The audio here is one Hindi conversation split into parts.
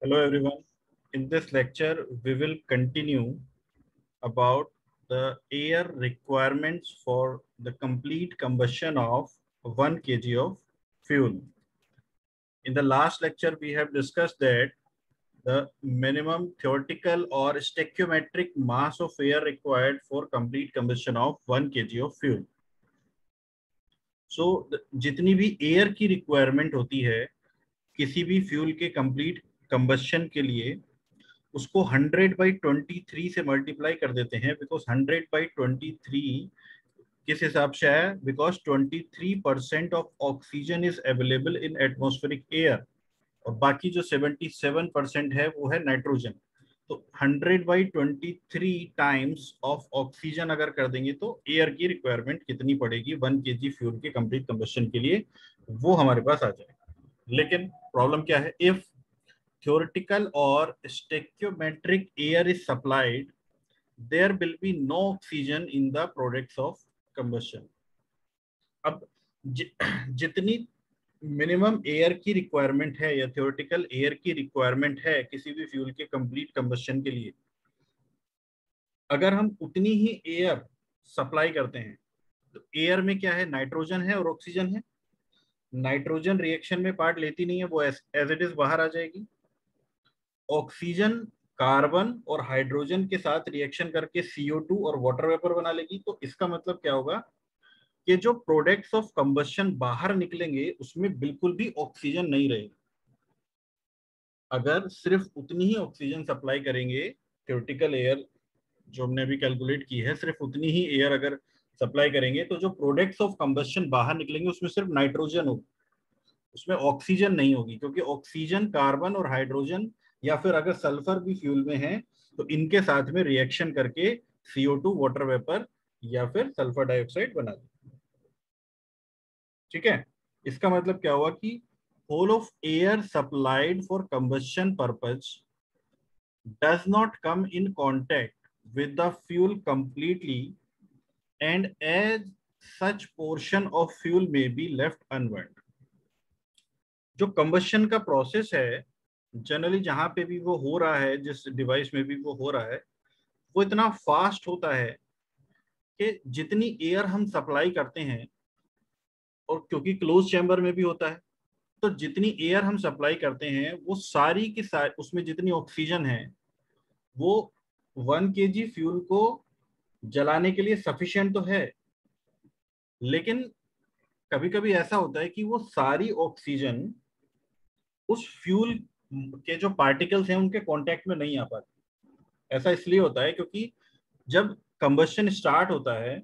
Hello everyone. In this lecture, we will continue about the air requirements for the complete combustion of 1 kg of fuel. In the last lecture, we have discussed that the minimum theoretical or stoichiometric mass of air required for complete combustion of 1 kg of fuel. So, जितनी भी एयर की रिक्वायरमेंट होती है किसी भी फ्यूल के कंप्लीट कंबस्शन के लिए उसको 100/23 से मल्टीप्लाई कर देते हैं बिकॉज 100/23 किस हिसाब से आया because 23% of oxygen is available in atmospheric air और बाकी जो 77% है वो है नाइट्रोजन। तो 100/23 टाइम्स ऑफ ऑक्सीजन अगर कर देंगे तो एयर की रिक्वायरमेंट कितनी पड़ेगी 1 kg फ्यूल के कंप्लीट कंबस्शन के लिए वो हमारे पास आ जाएगा। लेकिन प्रॉब्लम क्या है, if theoretical or stoichiometric air is supplied, there will be no oxygen in the products of combustion. अब जितनी मिनिमम एयर की रिक्वायरमेंट है या थियोरेटिकल एयर की रिक्वायरमेंट है किसी भी फ्यूल के कंप्लीट कंबस्शन के लिए, अगर हम उतनी ही एयर सप्लाई करते हैं तो एयर में क्या है, नाइट्रोजन है और ऑक्सीजन है। नाइट्रोजन रिएक्शन में पार्ट लेती नहीं है, वो एज इट इज बाहर आ जाएगी। ऑक्सीजन कार्बन और हाइड्रोजन के साथ रिएक्शन करके CO2 और वाटर वेपर बना लेगी। तो इसका मतलब क्या होगा कि जो प्रोडक्ट्स ऑफ कंबस्शन बाहर निकलेंगे उसमें बिल्कुल भी ऑक्सीजन नहीं रहेगी। अगर सिर्फ उतनी ही ऑक्सीजन सप्लाई करेंगे, थ्योरेटिकल एयर जो हमने अभी कैलकुलेट की है, सिर्फ उतनी ही एयर अगर सप्लाई करेंगे तो जो प्रोडक्ट्स ऑफ कंबस्शन बाहर निकलेंगे उसमें सिर्फ नाइट्रोजन होगी, उसमें ऑक्सीजन नहीं होगी। क्योंकि ऑक्सीजन कार्बन और हाइड्रोजन या फिर अगर सल्फर भी फ्यूल में है तो इनके साथ में रिएक्शन करके CO2 वाटर वेपर या फिर सल्फर डाइऑक्साइड बना दे। ठीक है, इसका मतलब क्या हुआ कि whole of air supplied for combustion purpose does not come in contact with the fuel completely and as such portion of fuel में बी लेफ्ट अनबर्न्ड। जो कंबस्शन का प्रोसेस है जनरली जहां पे भी वो हो रहा है, जिस डिवाइस में भी वो हो रहा है, वो इतना फास्ट होता है कि जितनी एयर हम सप्लाई करते हैं, और क्योंकि क्लोज चैम्बर में भी होता है तो जितनी एयर हम सप्लाई करते हैं वो सारी की सारी, उसमें जितनी ऑक्सीजन है वो 1 kg फ्यूल को जलाने के लिए सफिशिएंट तो है। लेकिन कभी कभी ऐसा होता है कि वो सारी ऑक्सीजन उस फ्यूल के जो पार्टिकल्स हैं उनके कांटेक्ट में नहीं आ पाती। ऐसा इसलिए होता है क्योंकि जब कंबस्शन स्टार्ट होता है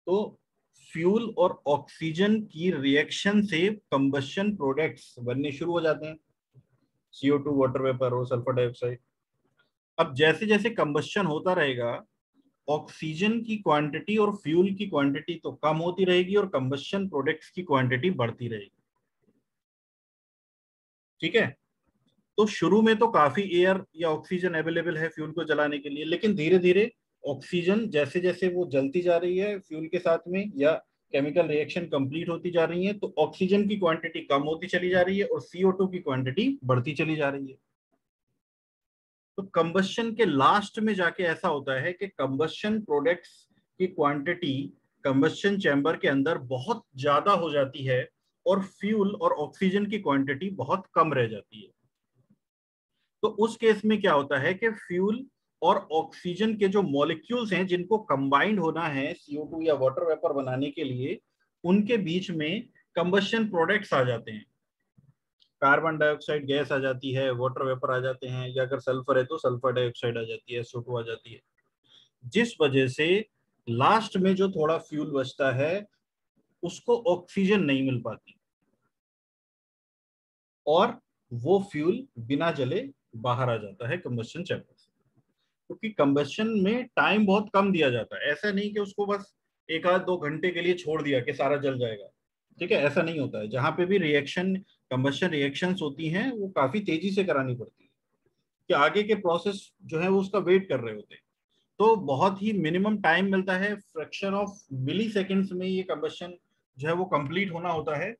तो फ्यूल और ऑक्सीजन की रिएक्शन से कंबस्शन प्रोडक्ट्स बनने शुरू हो जाते हैं, CO2 वाटर वेपर और सल्फर डाइऑक्साइड। अब जैसे जैसे कंबस्शन होता रहेगा ऑक्सीजन की क्वांटिटी और फ्यूल की क्वांटिटी तो कम होती रहेगी और कंबस्शन प्रोडक्ट्स की क्वांटिटी बढ़ती रहेगी। ठीक है, तो शुरू में तो काफी एयर या ऑक्सीजन अवेलेबल है फ्यूल को जलाने के लिए, लेकिन धीरे धीरे ऑक्सीजन जैसे जैसे वो जलती जा रही है फ्यूल के साथ में या केमिकल रिएक्शन कंप्लीट होती जा रही है तो ऑक्सीजन की क्वांटिटी कम होती चली जा रही है और CO2 की क्वांटिटी बढ़ती चली जा रही है। तो कंबस्शन के लास्ट में जाके ऐसा होता है कि कंबस्शन प्रोडक्ट्स की क्वांटिटी कंबस्शन चैम्बर के अंदर बहुत ज्यादा हो जाती है और फ्यूल और ऑक्सीजन की क्वांटिटी बहुत कम रह जाती है। तो उस केस में क्या होता है कि फ्यूल और ऑक्सीजन के जो मॉलिक्यूल्स हैं जिनको कंबाइंड होना है CO2 या वाटर वेपर बनाने के लिए, उनके बीच में कंबस्शन प्रोडक्ट्स आ जाते हैं। कार्बन डाइऑक्साइड गैस आ जाती है, वाटर वेपर आ जाते हैं, या अगर सल्फर है तो सल्फर डाइऑक्साइड आ जाती है, SO2 आ जाती है। जिस वजह से लास्ट में जो थोड़ा फ्यूल बचता है उसको ऑक्सीजन नहीं मिल पाती और वो फ्यूल बिना जले बाहर आ जाता है कंबस्शन चैम्बर से। क्योंकि कंबस्शन में टाइम बहुत कम दिया जाता है, ऐसा नहीं कि उसको बस 1 आध 2 घंटे के लिए छोड़ दिया कि सारा जल जाएगा। ठीक है, ऐसा नहीं होता है। जहां पे भी रिएक्शन कंबस्शन रिएक्शंस होती हैं वो काफी तेजी से करानी पड़ती है कि आगे के प्रोसेस जो है वो उसका वेट कर रहे होते हैं। तो बहुत ही मिनिमम टाइम मिलता है, फ्रैक्शन ऑफ मिली सेकेंड्स में ये कंबस्शन जो है वो कंप्लीट होना होता है।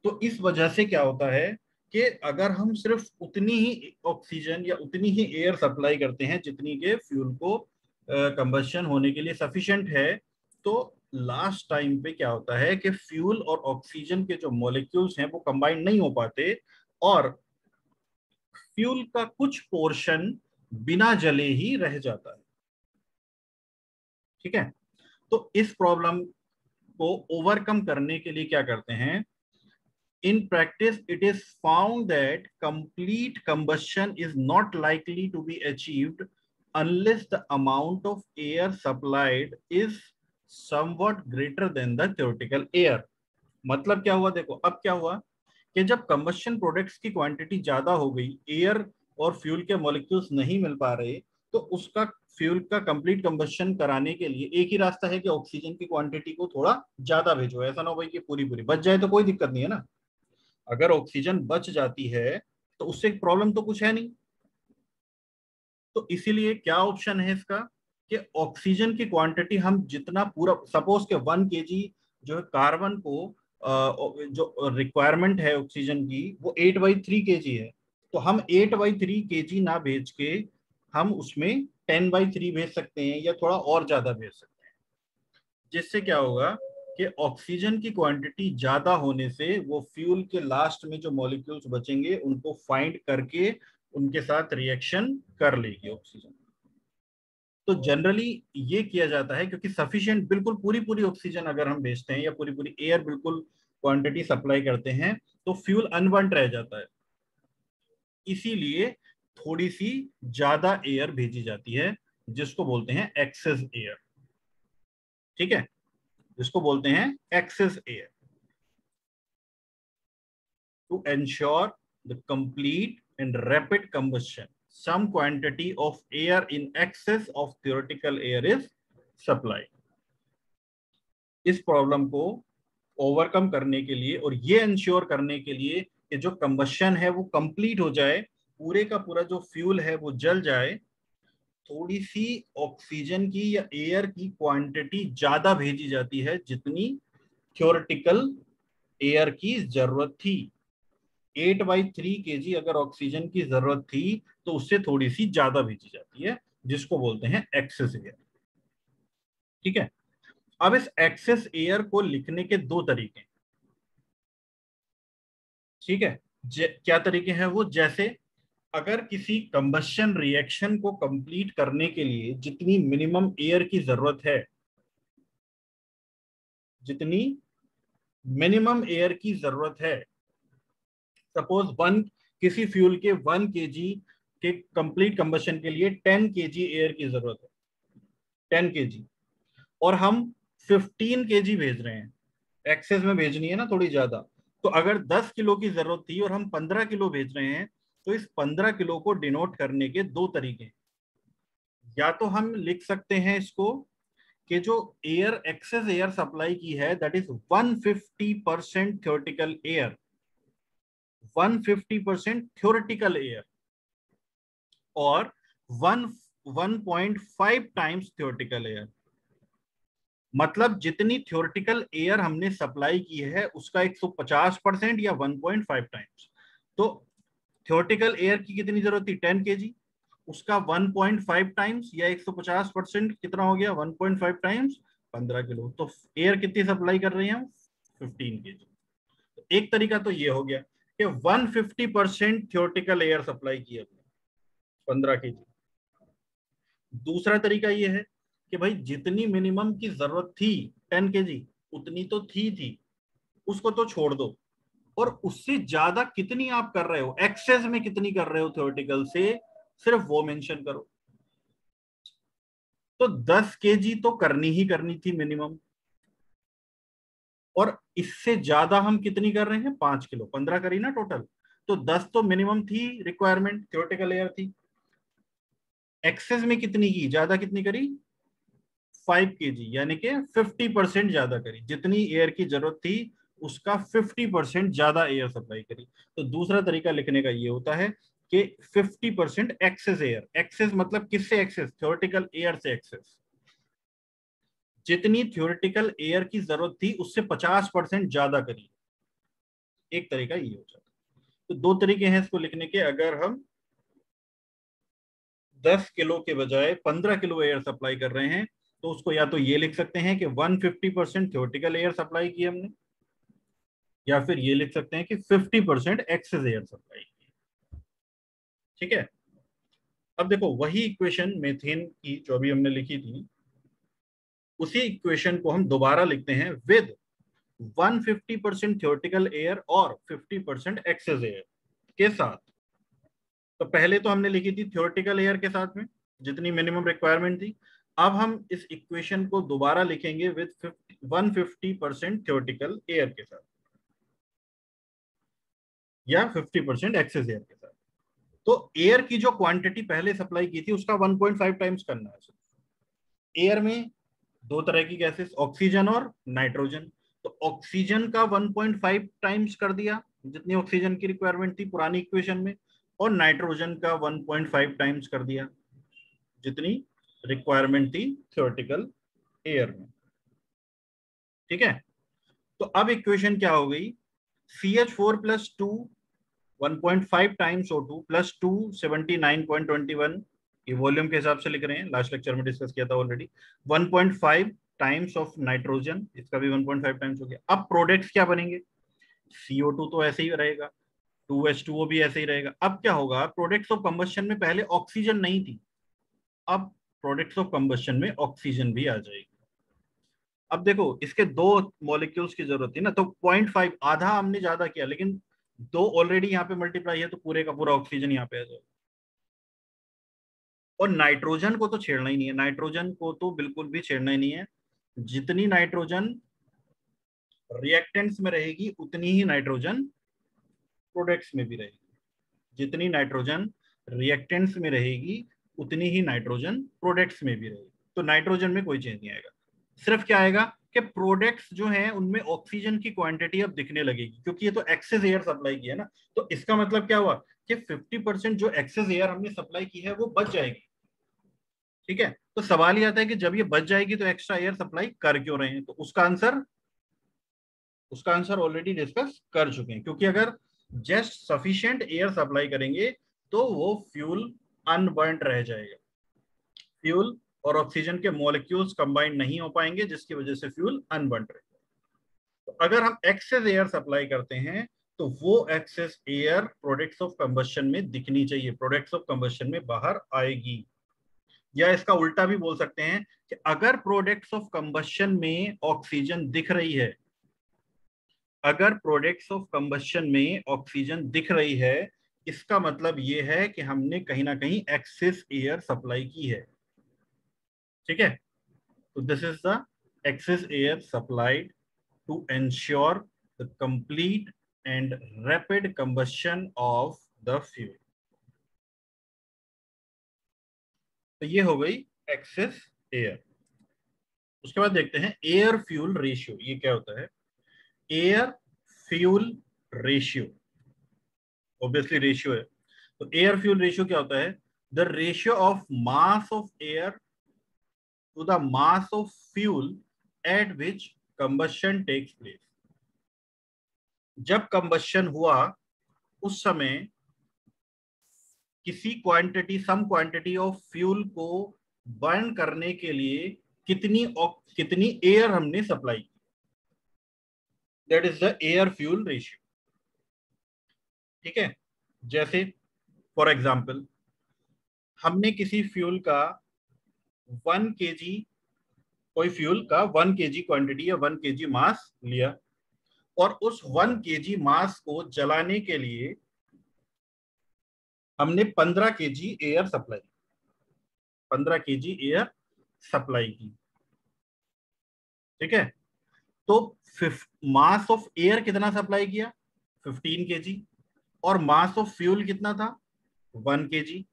तो इस वजह से क्या होता है कि अगर हम सिर्फ उतनी ही ऑक्सीजन या उतनी ही एयर सप्लाई करते हैं जितनी के फ्यूल को कंबशन होने के लिए सफिशिएंट है, तो लास्ट टाइम पे क्या होता है कि फ्यूल और ऑक्सीजन के जो मॉलिक्यूल्स हैं वो कंबाइन नहीं हो पाते और फ्यूल का कुछ पोर्शन बिना जले ही रह जाता है। ठीक है, तो इस प्रॉब्लम को ओवरकम करने के लिए क्या करते हैं, in practice it is found that complete combustion is not likely to be achieved unless the amount of air supplied is somewhat greater than the theoretical air। मतलब क्या हुआ, देखो अब क्या हुआ कि जब कंबशन प्रोडक्ट्स की क्वांटिटी ज्यादा हो गई, एयर और फ्यूल के मॉलिक्यूल्स नहीं मिल पा रहे, तो उसका फ्यूल का कंप्लीट कंबशन कराने के लिए एक ही रास्ता है कि ऑक्सीजन की क्वांटिटी को थोड़ा ज्यादा भेजो। ऐसा ना हो भाई कि पूरी पूरी बच जाए तो कोई दिक्कत नहीं है ना। अगर ऑक्सीजन बच जाती है तो उससे प्रॉब्लम तो कुछ है नहीं। तो इसीलिए क्या ऑप्शन है इसका कि ऑक्सीजन की क्वांटिटी हम जितना पूरा, सपोज के 1 kg जो है कार्बन को जो रिक्वायरमेंट है ऑक्सीजन की वो 8/3 kg है, तो हम 8/3 kg ना भेज के हम उसमें 10/3 भेज सकते हैं या थोड़ा और ज्यादा भेज सकते हैं। जिससे क्या होगा कि ऑक्सीजन की क्वांटिटी ज्यादा होने से वो फ्यूल के लास्ट में जो मॉलिक्यूल्स बचेंगे उनको फाइंड करके उनके साथ रिएक्शन कर लेगी ऑक्सीजन। तो जनरली ये किया जाता है क्योंकि सफिशिएंट बिल्कुल पूरी पूरी ऑक्सीजन अगर हम भेजते हैं या पूरी पूरी एयर बिल्कुल क्वांटिटी सप्लाई करते हैं तो फ्यूल अनबर्न्ड रह जाता है। इसीलिए थोड़ी सी ज्यादा एयर भेजी जाती है जिसको बोलते हैं एक्सेस एयर। ठीक है, जिसको बोलते हैं excess air, to ensure the complete and rapid combustion some quantity of air in excess of theoretical air is supplied। इस प्रॉब्लम को ओवरकम करने के लिए और ये इंश्योर करने के लिए कि जो कंबशन है वो कंप्लीट हो जाए, पूरे का पूरा जो फ्यूल है वो जल जाए, थोड़ी सी ऑक्सीजन की या एयर की क्वांटिटी ज्यादा भेजी जाती है जितनी थ्योरेटिकल एयर की जरूरत थी। 8/3 kg अगर ऑक्सीजन की जरूरत थी तो उससे थोड़ी सी ज्यादा भेजी जाती है जिसको बोलते हैं एक्सेस एयर। ठीक है, अब इस एक्सेस एयर को लिखने के दो तरीके। ठीक है, क्या तरीके हैं वो, जैसे अगर किसी कंबशन रिएक्शन को कंप्लीट करने के लिए जितनी मिनिमम एयर की जरूरत है, जितनी मिनिमम एयर की जरूरत है, सपोज वन किसी फ्यूल के 1 kg के कंप्लीट कंबशन के लिए 10 kg एयर की जरूरत है, 10 kg, और हम 15 kg भेज रहे हैं, एक्सेस में भेजनी है ना थोड़ी ज्यादा। तो अगर 10 किलो की जरूरत थी और हम 15 किलो भेज रहे हैं तो इस 15 किलो को डिनोट करने के दो तरीके। या तो हम लिख सकते हैं इसको कि जो एयर एक्सेस एयर सप्लाई की है that is 150% theoretical air, 150% theoretical air, और 1.5 टाइम्स थ्योरेटिकल एयर। मतलब जितनी थ्योरेटिकल एयर हमने सप्लाई की है उसका 150% या 1.5 टाइम्स। तो थ्योरेटिकल एयर की कितनी जरूरत थी, 10 kg, उसका 1.5 टाइम्स या 150% कितना हो गया, 1.5 टाइम्स 15 किलो। तो एयर कितनी सप्लाई कर रही है हम, 15 kg। तो एक तरीका तो ये हो गया कि 150% थ्योरेटिकल एयर सप्लाई की है 15 kg। दूसरा तरीका ये है कि भाई जितनी मिनिमम की जरूरत थी 10 kg उतनी तो थी, उसको तो छोड़ दो, और उससे ज्यादा कितनी आप कर रहे हो, एक्सेस में कितनी कर रहे हो थ्योरेटिकल से, सिर्फ वो मेंशन करो। तो 10 kg तो करनी ही करनी थी मिनिमम, और इससे ज्यादा हम कितनी कर रहे हैं, 5 किलो, 15 करी ना टोटल। तो 10 तो मिनिमम थी रिक्वायरमेंट, थ्योरेटिकल एयर थी। एक्सेस में कितनी की, ज्यादा कितनी करी, 5 kg, यानी कि 50% ज्यादा करी, जितनी एयर की जरूरत थी उसका 50% ज्यादा एयर सप्लाई करी। तो दूसरा तरीका लिखने का ये होता है कि 50% एक्सेस एयर, एक्सेस मतलब किससे एक्सेस, थ्योरेटिकल एयर से एक्सेस, जितनी थ्योरेटिकल एयर की जरूरत थी उससे 50% ज्यादा करी। एक तरीका ये हो जाता है। तो दो तरीके हैं इसको लिखने के। अगर हम 10 किलो के बजाय 15 किलो एयर सप्लाई कर रहे हैं तो उसको या तो ये लिख सकते हैं कि 150% थ्योरेटिकल एयर सप्लाई की हमने, या फिर ये लिख सकते हैं कि 50% एक्सेस एयर सप्लाई की। ठीक है, अब देखो वही इक्वेशन मेथेन की जो अभी हमने लिखी थी, उसी इक्वेशन को हम दोबारा लिखते हैं विद 150% थ्योरेटिकल एयर और 50% एक्सेस एयर के साथ। तो पहले तो हमने लिखी थी थ्योरेटिकल एयर के साथ में जितनी मिनिमम रिक्वायरमेंट थी। अब हम इस इक्वेशन को दोबारा लिखेंगे विद 150% थ्योरेटिकल एयर के साथ या 50% एक्सेस एयर के साथ। तो एयर की जो क्वांटिटी पहले सप्लाई की थी उसका 1.5 टाइम्स करना है। एयर में दो तरह की गैसेस, ऑक्सीजन और नाइट्रोजन। तो ऑक्सीजन का 1.5 टाइम्स कर दिया जितनी ऑक्सीजन की रिक्वायरमेंट थी पुरानी इक्वेशन में, और नाइट्रोजन का 1.5 टाइम्स कर दिया जितनी रिक्वायरमेंट थी थ्योरेटिकल एयर में। ठीक है, तो अब इक्वेशन क्या हो गई, CH4 plus 2 1.5 times O2 plus 2 79.21, ये वॉल्यूम के हिसाब से लिख रहे हैं, लास्ट लेक्चर में डिस्कस किया था ऑलरेडी। 1.5 टाइम्स ऑफ नाइट्रोजन, इसका भी 1.5 टाइम्स हो गया। अब प्रोडक्ट्स क्या बनेंगे, CO2 तो ऐसे ही रहेगा, 2H2O भी ऐसे ही रहेगा। अब क्या होगा, प्रोडक्ट्स ऑफ कंबशन में पहले ऑक्सीजन नहीं थी, अब प्रोडक्ट्स ऑफ कंबशन में ऑक्सीजन भी आ जाएगी। अब देखो इसके दो मॉलिक्यूल्स की जरूरत थी ना, तो 0.5 आधा हमने ज्यादा किया, लेकिन दो ऑलरेडी यहाँ पे मल्टीप्लाई है तो पूरे का पूरा ऑक्सीजन यहाँ पे आ जाएगा। और नाइट्रोजन को तो छेड़ना ही नहीं है, नाइट्रोजन को तो बिल्कुल भी छेड़ना ही नहीं है। जितनी नाइट्रोजन रिएक्टेंट्स में रहेगी उतनी ही नाइट्रोजन प्रोडक्ट्स में भी रहेगी, जितनी नाइट्रोजन रिएक्टेंट्स में रहेगी उतनी ही नाइट्रोजन प्रोडक्ट्स में भी रहेगी। तो नाइट्रोजन में कोई चेंज नहीं आएगा, सिर्फ क्या आएगा कि प्रोडक्ट्स जो हैं उनमें ऑक्सीजन की क्वांटिटी अब दिखने लगेगी, क्योंकि ये तो एक्सेस एयर सप्लाई की है ना। तो इसका मतलब क्या हुआ कि 50% जो एक्सेस एयर हमने सप्लाई की है वो बच जाएगी। ठीक है, तो सवाल ये आता है कि जब ये बच जाएगी तो एक्स्ट्रा एयर सप्लाई कर क्यों रहे हैं, तो उसका आंसर ऑलरेडी डिस्कस कर चुके हैं। क्योंकि अगर जस्ट सफिशिएंट एयर सप्लाई करेंगे तो वो फ्यूल अनबर्न्ड रह जाएगा, फ्यूल और ऑक्सीजन के मॉलिक्यूल्स कंबाइन नहीं हो पाएंगे जिसकी वजह से फ्यूल अनबर्न्ड रहेगा। तो अगर हम एक्सेस एयर सप्लाई करते हैं तो वो excess air products of combustion में दिखनी चाहिए, प्रोडक्ट्स ऑफ कंबशन में बाहर आएगी। या इसका उल्टा भी बोल सकते हैं कि अगर प्रोडक्ट्स ऑफ कंबशन में ऑक्सीजन दिख रही है, अगर प्रोडक्ट्स ऑफ कंबशन में ऑक्सीजन दिख रही है, इसका मतलब ये है कि हमने कहीं ना कहीं एक्सेस एयर सप्लाई की है। ठीक है, तो this is the excess air supplied to ensure the complete and rapid combustion of the fuel. तो ये हो गई एक्सेस एयर। उसके बाद देखते हैं एयर फ्यूल रेशियो, ये क्या होता है। Air fuel ratio obviously ratio है, तो एयर फ्यूल रेशियो क्या होता है, the ratio of mass of air to the mass of fuel at which combustion takes place. जब कंबशन हुआ उस समय किसी quantity, some quantity of fuel को बर्न करने के लिए कितनी एयर हमने सप्लाई की, that is the air fuel ratio. ठीक है, जैसे फॉर एग्जाम्पल हमने किसी फ्यूल का 1 kg, कोई फ्यूल का 1 kg क्वांटिटी या 1 kg मास लिया, और उस 1 kg मास को जलाने के लिए हमने 15 kg air supply, 15 kg air supply की। ठीक है, तो मास ऑफ एयर कितना सप्लाई किया, 15 kg, और मास ऑफ फ्यूल कितना था, 1 kg।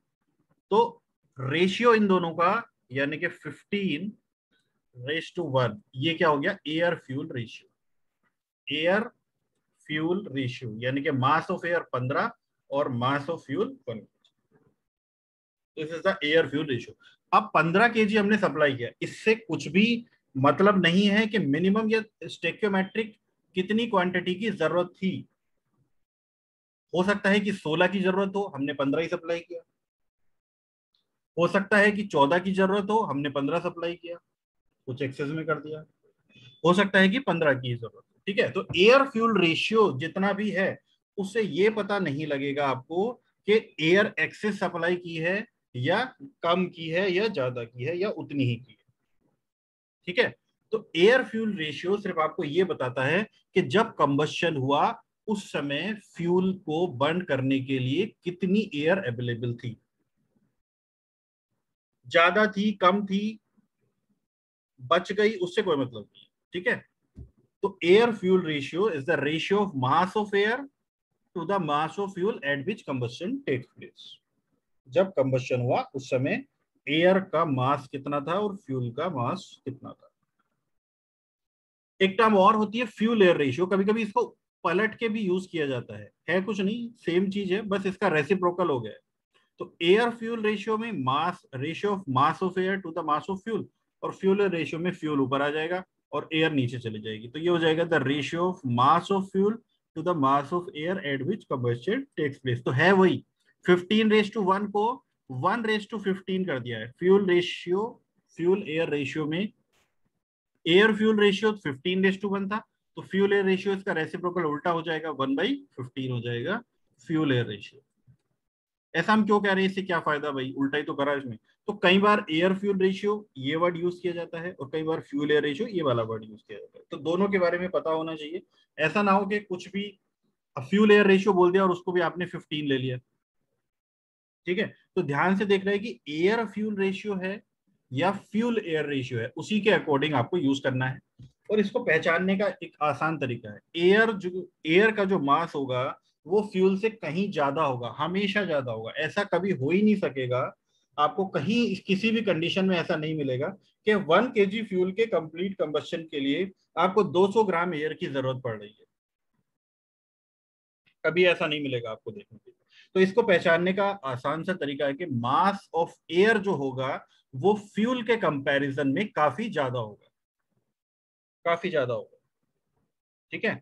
तो रेशियो इन दोनों का यानी कि 15:1, ये क्या हो गया, air fuel ratio. Air fuel ratio यानी कि मास ऑफ एयर 15 और मास of fuel 1। This is the air fuel ratio. अब 15 kg हमने सप्लाई किया, इससे कुछ भी मतलब नहीं है कि मिनिमम या स्टेक्योमेट्रिक कितनी क्वांटिटी की जरूरत थी। हो सकता है कि 16 की जरूरत हो, हमने 15 ही सप्लाई किया। हो सकता है कि 14 की जरूरत हो, हमने 15 सप्लाई किया, कुछ एक्सेस में कर दिया। हो सकता है कि 15 की जरूरत हो। ठीक है, तो एयर फ्यूल रेशियो जितना भी है उससे ये पता नहीं लगेगा आपको कि एयर एक्सेस सप्लाई की है या कम की है या ज्यादा की है या उतनी ही की है। ठीक है, तो एयर फ्यूल रेशियो सिर्फ आपको ये बताता है कि जब कंबशन हुआ उस समय फ्यूल को बर्न करने के लिए कितनी एयर अवेलेबल थी, ज्यादा थी, कम थी, बच गई, उससे कोई मतलब नहीं। ठीक है, तो air fuel ratio is the ratio of mass of air to the mass of fuel at which combustion takes place. जब कंबशन हुआ उस समय एयर का मास कितना था और फ्यूल का मास कितना था। एक टर्म और होती है फ्यूल एयर रेशियो, कभी कभी इसको पलट के भी यूज किया जाता है कुछ नहीं, सेम चीज है, बस इसका रेसिप्रोकल हो गया है। तो एयर फ्यूल रेशियो में mass, ratio of mass of air to the mass of fuel, और फ्यूल एयर रेशियो में फ्यूल ऊपर आ जाएगा और एयर नीचे चली जाएगी, तो ये हो जाएगा the ratio of mass of fuel to the mass of air at which combustion takes place. तो है वही 15:1 को 1:15 कर दिया है fuel ratio. Fuel air ratio में एयर फ्यूल रेशियो 15:1 था, तो फ्यूल एयर रेशियो इसका रेसिप्रोकल उल्टा हो जाएगा, 1/15 हो जाएगा फ्यूल एयर रेशियो। ऐसा हम क्यों कह रहे हैं, इससे क्या फायदा भाई, उल्टा ही तो करा इसमें। तो कई बार एयर फ्यूल रेशियो ये वर्ड यूज किया जाता है और कई बार फ्यूल एयर रेशियो ये वाला वर्ड यूज किया जाता है, तो दोनों के बारे में पता होना चाहिए। ऐसा ना हो कि कुछ भी फ्यूल एयर रेशियो बोल दिया और उसको भी आपने 15 ले लिया। ठीक है, तो ध्यान से देख रहे हैं कि एयर फ्यूल रेशियो है या फ्यूल एयर रेशियो है, उसी के अकॉर्डिंग आपको यूज करना है। और इसको पहचानने का एक आसान तरीका है, एयर का जो मास होगा वो फ्यूल से कहीं ज्यादा होगा, हमेशा ज्यादा होगा, ऐसा कभी हो ही नहीं सकेगा। आपको कहीं किसी भी कंडीशन में ऐसा नहीं मिलेगा कि 1 kg फ्यूल के कंप्लीट कंबशन के लिए आपको 200 ग्राम एयर की जरूरत पड़ रही है, कभी ऐसा नहीं मिलेगा आपको देखने के लिए। तो इसको पहचानने का आसान सा तरीका है कि मास ऑफ एयर जो होगा वो फ्यूल के कंपैरिजन में काफी ज्यादा होगा, काफी ज्यादा होगा। ठीक है,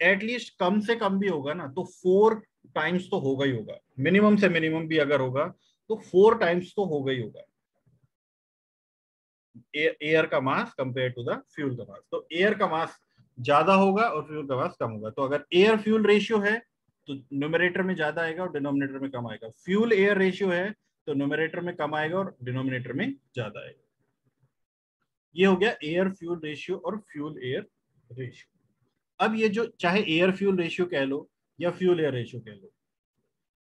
एटलीस्ट कम से कम भी होगा ना तो 4 टाइम्स तो होगा ही होगा, मिनिमम से मिनिमम भी अगर होगा तो 4 टाइम्स तो होगा ही होगा एयर का मास कंपेयर टू द फ्यूल का मास। तो एयर का मास ज्यादा होगा और फ्यूल का मास कम होगा, तो अगर एयर फ्यूल रेशियो है तो न्यूमरेटर में ज्यादा आएगा और डिनोमिनेटर में कम आएगा, फ्यूल एयर रेशियो है तो न्यूमरेटर में कम आएगा और डिनोमिनेटर में ज्यादा आएगा। ये हो गया एयर फ्यूल रेशियो और फ्यूल एयर रेशियो। अब ये जो चाहे एयर फ्यूल रेशियो कह लो या फ्यूल एयर रेशियो कह लो,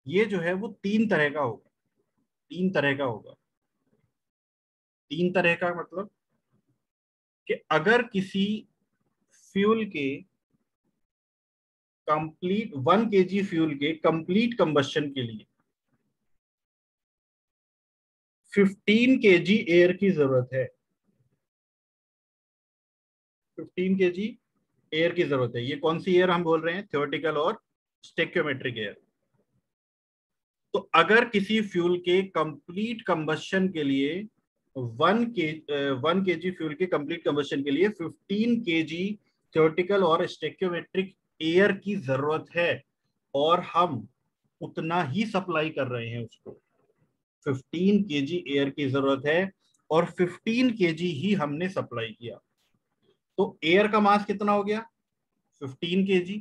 ये जो है वो 3 तरह का होगा। 3 तरह का होगा। 3 तरह का मतलब कि अगर किसी फ्यूल के कंप्लीट 1 kg फ्यूल के कंप्लीट कंबशन के लिए 15 kg एयर की जरूरत है, 15 kg एयर की जरूरत है। ये कौन सी एयर हम बोल रहे हैं, थ्योरेटिकल और स्टेक्योमेट्रिक एयर। तो अगर किसी फ्यूल के कंप्लीट कंबशन के लिए 1 kg फ्यूल के कंप्लीट कंबशन के लिए 15 kg थ्योरेटिकल और स्टेक्योमेट्रिक एयर की जरूरत है और हम उतना ही सप्लाई कर रहे हैं उसको, 15 kg एयर की जरूरत है और 15 kg ही हमने सप्लाई किया, तो एयर का मास कितना हो गया 15 kg,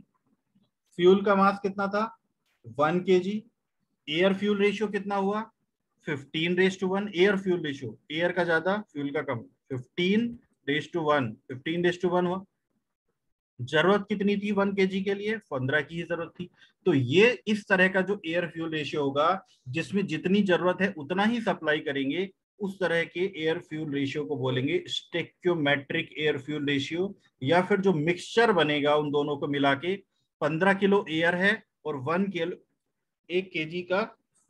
फ्यूल का मास कितना था 1 kg, एयर फ्यूल रेशियो कितना हुआ 15:1। एयर फ्यूल रेशियो, एयर का ज्यादा फ्यूल का कम, 15:1, 15:1 हुआ। जरूरत कितनी थी 1 kg के लिए, 15 की ही जरूरत थी। तो ये इस तरह का जो एयर फ्यूल रेशियो होगा जिसमें जितनी जरूरत है उतना ही सप्लाई करेंगे, उस तरह के एयर फ्यूल रेशियो को बोलेंगे स्टेक्योमेट्रिक एयर फ्यूल रेशियो। या फिर जो मिक्सचर बनेगा उन दोनों को मिला के, 15 किलो एयर है और 1 किलो 1 kg का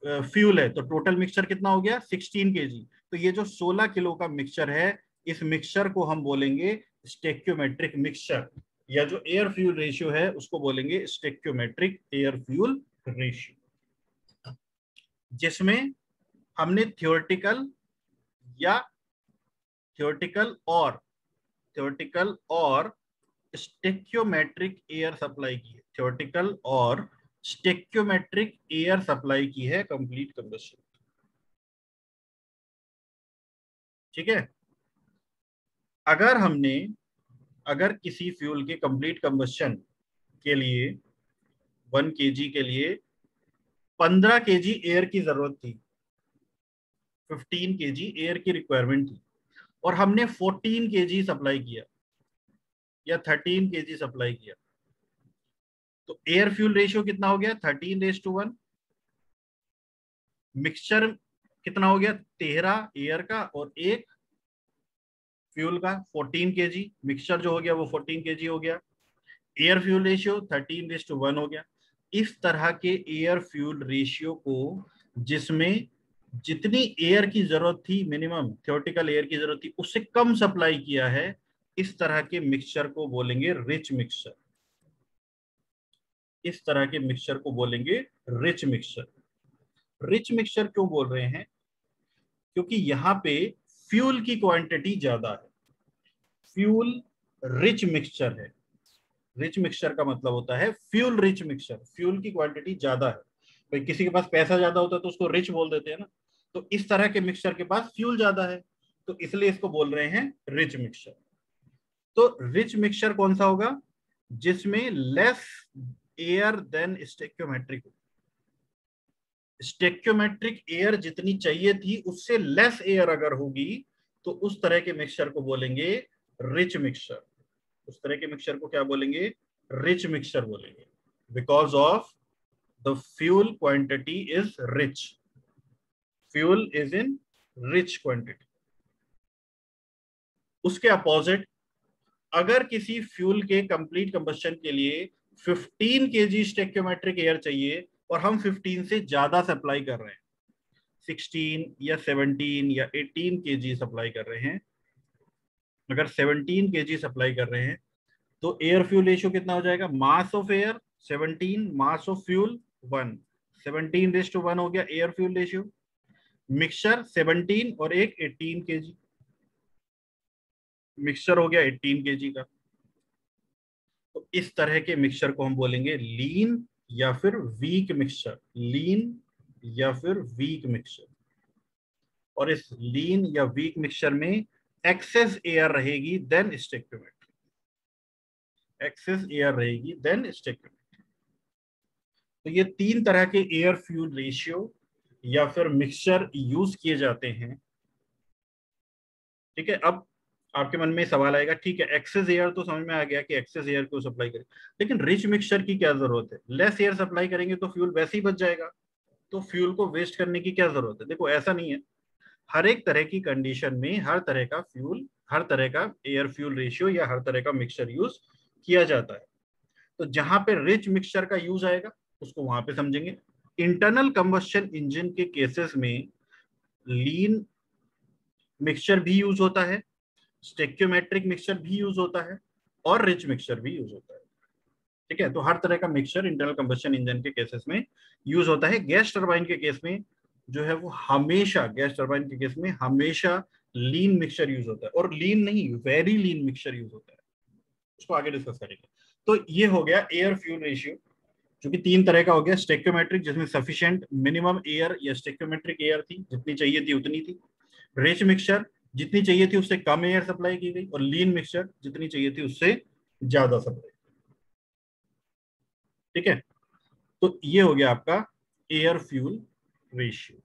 फ्यूल है, तो टोटल मिक्सचर कितना हो गया 16 kg। तो ये जो 16 किलो का मिक्सचर है, इस मिक्सचर को हम बोलेंगे स्टेक्योमेट्रिक मिक्सचर, या जो एयर फ्यूल रेशियो है उसको बोलेंगे स्टेक्योमेट्रिक एयर फ्यूल रेशियो, जिसमें हमने थ्योरेटिकल या थ्योरेटिकल और थ्योरेटिकल और स्टेक्योमेट्रिक एयर सप्लाई की है, थ्योरेटिकल और स्टेक्योमेट्रिक एयर सप्लाई की है कंप्लीट कंबशन। ठीक है, अगर हमने अगर किसी फ्यूल के कंप्लीट कंबशन के लिए 1 kg के लिए 15 kg एयर की जरूरत थी, 15 kg एयर की रिक्वायरमेंट थी, और हमने 14 kg सप्लाई किया या 13 kg सप्लाई किया, तो एयर फ्यूल रेशियो कितना हो गया? 13:1। मिक्सचर कितना हो गया? 13 एयर का और 1 फ्यूल का, 14 kg। मिक्सचर जो हो गया वो 14 kg हो गया। एयर फ्यूल रेशियो 13:1 हो गया। इस तरह के एयर फ्यूल रेशियो को, जिसमें जितनी एयर की जरूरत थी, मिनिमम थ्योरेटिकल एयर की जरूरत थी, उससे कम सप्लाई किया है, इस तरह के मिक्सचर को बोलेंगे रिच मिक्सचर। इस तरह के मिक्सचर को बोलेंगे रिच मिक्सचर। रिच मिक्सचर क्यों बोल रहे हैं? क्योंकि यहाँ पे फ्यूल की क्वांटिटी ज्यादा है, फ्यूल रिच मिक्सचर है। रिच मिक्सचर का मतलब होता है फ्यूल रिच मिक्सचर, फ्यूल की क्वांटिटी ज्यादा है। भाई किसी के पास पैसा ज्यादा होता है तो उसको रिच बोल देते हैं ना, तो इस तरह के मिक्सचर के पास फ्यूल ज्यादा है, तो इसलिए इसको बोल रहे हैं रिच मिक्सचर। तो रिच मिक्सचर कौन सा होगा? जिसमें लेस एयर देन स्टेक्योमेट्रिक। स्टेक्योमेट्रिक एयर जितनी चाहिए थी उससे लेस एयर अगर होगी, तो उस तरह के मिक्सचर को बोलेंगे रिच मिक्सचर। उस तरह के मिक्सचर को क्या बोलेंगे? रिच मिक्सचर बोलेंगे, because of the fuel quantity is rich. Fuel is in rich quantity. उसके अपोजिट, अगर किसी फ्यूल के कंप्लीट कंबशन के लिए 15 kg स्टेक्योमेट्रिक एयर चाहिए और हम 15 से ज्यादा सप्लाई कर रहे हैं, 16 या 17 या 18 kg सप्लाई कर रहे हैं, अगर 17 kg सप्लाई कर रहे हैं, तो एयर फ्यूल रेशियो कितना हो जाएगा? मास of air 17, mass of fuel 1, 17:1 हो गया एयर फ्यूल रेशियो। मिक्सचर 17 और एक 18 kg, मिक्सचर हो गया 18 kg का। तो इस तरह के मिक्सचर को हम बोलेंगे लीन या फिर वीक मिक्सचर, लीन या फिर वीक मिक्सचर। और इस लीन या वीक मिक्सचर में एक्सेस एयर रहेगी देन स्टेक्योमेट्रिक, एक्सेस एयर रहेगी देन स्टेक्योमेट्रिक। तो ये 3 तरह के एयर फ्यूल रेशियो या फिर मिक्सचर यूज किए जाते हैं। ठीक है, अब आपके मन में सवाल आएगा, ठीक है एक्सेस एयर तो समझ में आ गया कि एक्सेस एयर को सप्लाई करें, लेकिन रिच मिक्सचर की क्या जरूरत है? लेस एयर सप्लाई करेंगे तो फ्यूल वैसे ही बच जाएगा, तो फ्यूल को वेस्ट करने की क्या जरूरत है? देखो ऐसा नहीं है, हर एक तरह की कंडीशन में हर तरह का फ्यूल, हर तरह का एयर फ्यूल रेशियो या हर तरह का मिक्सचर यूज किया जाता है। तो जहां पे रिच मिक्सचर का यूज आएगा उसको वहां पे समझेंगे। इंटरनल कंबशन इंजन के केसेस में लीन मिक्सचर भी यूज होता है, स्टेक्योमेट्रिक मिक्सचर भी यूज होता है, और रिच मिक्सचर भी यूज होता है। ठीक है, तो हर तरह का मिक्सचर इंटरनल कंबशन इंजन के केसेस में यूज होता है। गैस टरबाइन के केस में जो है वो हमेशा, गैस टरबाइन के केस में हमेशा लीन मिक्सचर यूज होता है, और लीन नहीं वेरी लीन मिक्सचर यूज होता है। उसको आगे डिस्कस करेंगे। तो ये हो गया एयर फ्यूल रेशियो, जो कि 3 तरह का हो गया। स्टेक्योमेट्रिक जिसमें सफिशिएंट मिनिमम एयर या स्टेक्योमेट्रिक एयर थी, जितनी चाहिए थी उतनी थी। रिच मिक्सचर जितनी चाहिए थी उससे कम एयर सप्लाई की गई, और लीन मिक्सचर जितनी चाहिए थी उससे ज्यादा सप्लाई। ठीक है, तो ये हो गया आपका एयर फ्यूल रेशियो।